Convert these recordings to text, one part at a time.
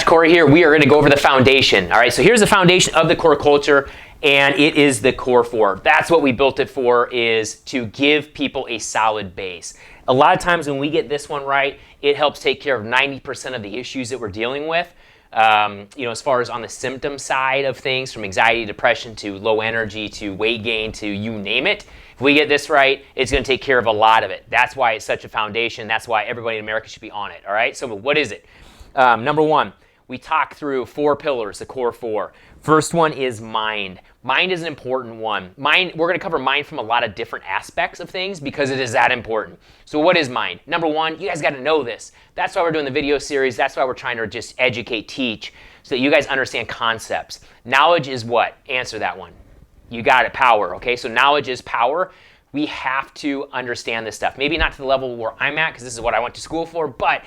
Corey here. We are going to go over the foundation. All right, so here's the foundation of the core culture, and it is the core four. That's what we built it for, is to give people a solid base. A lot of times when we get this one right, it helps take care of 90% of the issues that we're dealing with. As far as on the symptom side of things, from anxiety, depression, to low energy, to weight gain, to you name it. If we get this right, it's going to take care of a lot of it. That's why it's such a foundation. That's why everybody in America should be on it. All right, so what is it? Number one, we talk through 4 pillars, the core 4. First one is mind. Mind is an important one. Mind, we're going to cover mind from a lot of different aspects of things because it is that important. So what is mind? Number one, you guys got to know this. That's why we're doing the video series. That's why we're trying to just educate, teach, so that you guys understand concepts. Knowledge is what? Answer that one. You got it, power, okay? So knowledge is power. We have to understand this stuff. Maybe not to the level where I'm at, because this is what I went to school for, but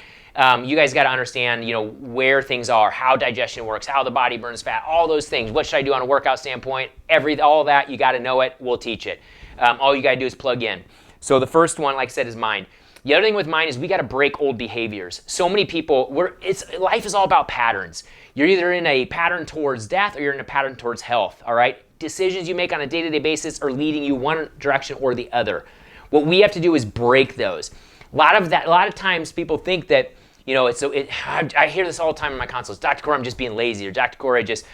you guys got to understand, where things are, how digestion works, how the body burns fat, all those things. What should I do on a workout standpoint? All that, you got to know it. We'll teach it. All you got to do is plug in. So the first one, like I said, is mind. The other thing with mind is we got to break old behaviors. So many people, life is all about patterns. You're either in a pattern towards death or you're in a pattern towards health, all right? Decisions you make on a day-to-day basis are leading you one direction or the other. What we have to do is break those. A lot of times people think that, I hear this all the time in my consults. Dr. Corey, I'm just being lazy. Or Dr. Corey, I just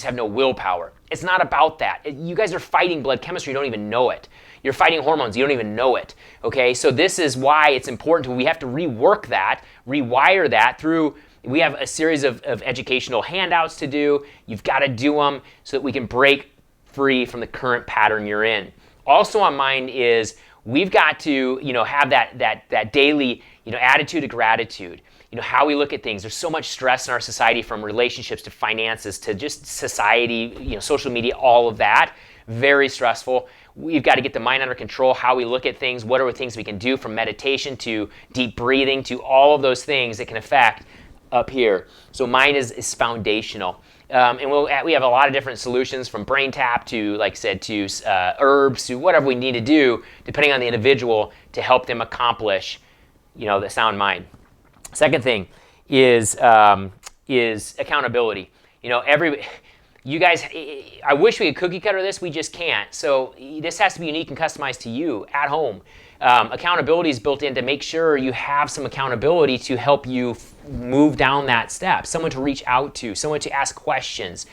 have no willpower. It's not about that. You guys are fighting blood chemistry. You don't even know it. You're fighting hormones. You don't even know it. Okay, so this is why it's important. We have to rework that, rewire that through. We have a series of educational handouts to do. You've got to do them so that we can break free from the current pattern you're in. Also on mind is we've got to, have that daily, attitude of gratitude. How we look at things. There's so much stress in our society, from relationships to finances to just society, social media, all of that. Very stressful. We've got to get the mind under control, how we look at things, what are the things we can do, from meditation to deep breathing to all of those things that can affect up here. So mind is foundational. And we have a lot of different solutions, from brain tap to, like I said, to herbs, to whatever we need to do, depending on the individual, to help them accomplish, the sound mind. Second thing is accountability. You guys, I wish we could cookie cutter this, we just can't. So this has to be unique and customized to you at home. Accountability is built in to make sure you have some accountability to help you move down that step. Someone to reach out to, someone to ask questions.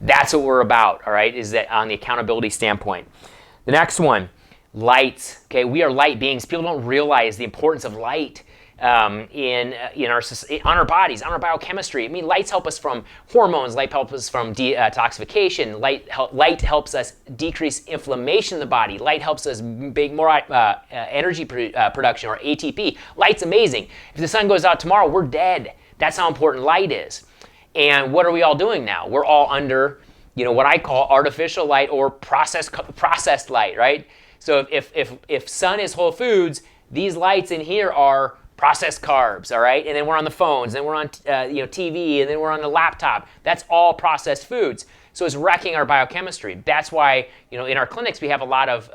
That's what we're about, all right, is that on the accountability standpoint. The next one, light. Okay, we are light beings. People don't realize the importance of light on our bodies, on our biochemistry. I mean, lights help us from hormones. Light helps us from detoxification. Light helps us decrease inflammation in the body. Light helps us make more energy production, or ATP. Light's amazing. If the sun goes out tomorrow, we're dead. That's how important light is. And what are we all doing now? We're all under, what I call artificial light, or processed light, right? So if sun is whole foods, these lights in here are processed carbs, all right? And then we're on the phones, and then we're on TV, and then we're on the laptop. That's all processed foods. So it's wrecking our biochemistry. That's why, in our clinics, we have a lot of,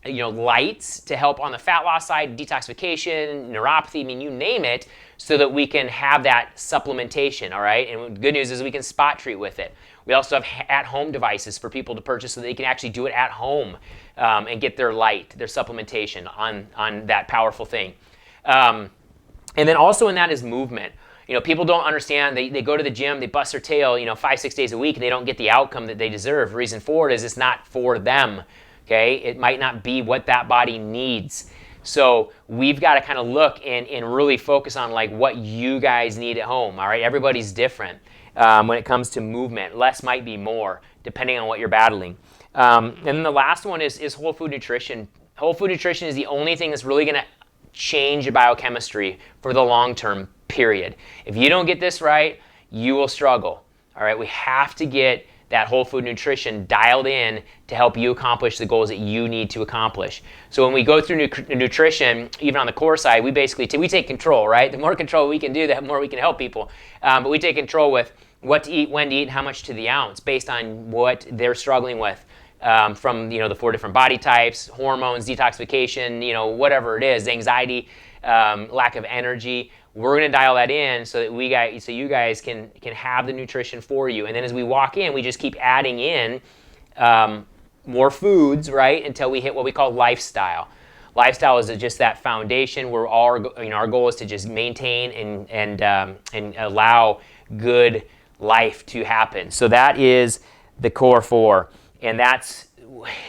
lights to help on the fat loss side, detoxification, neuropathy, you name it, so that we can have that supplementation, all right? And the good news is we can spot treat with it. We also have at-home devices for people to purchase so they can actually do it at home and get their light, their supplementation on that powerful thing. And then also in that is movement. People don't understand. They go to the gym, they bust their tail, 5-6 days a week, and they don't get the outcome that they deserve. The reason for it is it's not for them, okay? It might not be what that body needs. So we've got to kind of look and really focus on what you guys need at home, all right? Everybody's different when it comes to movement. Less might be more, depending on what you're battling. And then the last one is whole food nutrition. Whole food nutrition is the only thing that's really going to change your biochemistry for the long term, period. If you don't get this right, you will struggle. All right, we have to get that whole food nutrition dialed in to help you accomplish the goals that you need to accomplish. So when we go through nutrition, even on the core side, we basically we take control, right? The more control we can do, the more we can help people. But we take control with what to eat, when to eat, and how much to the ounce, based on what they're struggling with. From the 4 different body types, hormones, detoxification, whatever it is, anxiety, lack of energy. we're going to dial that in so that you guys can have the nutrition for you. And then as we walk in, we just keep adding in more foods, right, until we hit what we call lifestyle. Lifestyle is just that foundation where our goal is to just maintain and allow good life to happen. So that is the core four, and that's,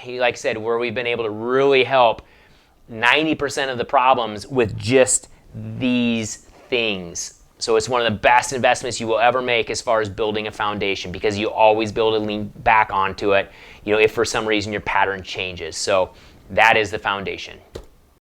like I said, where we've been able to really help 90% of the problems with just these things. So it's one of the best investments you will ever make as far as building a foundation, because you always be able to lean back onto it, if for some reason your pattern changes. So that is the foundation.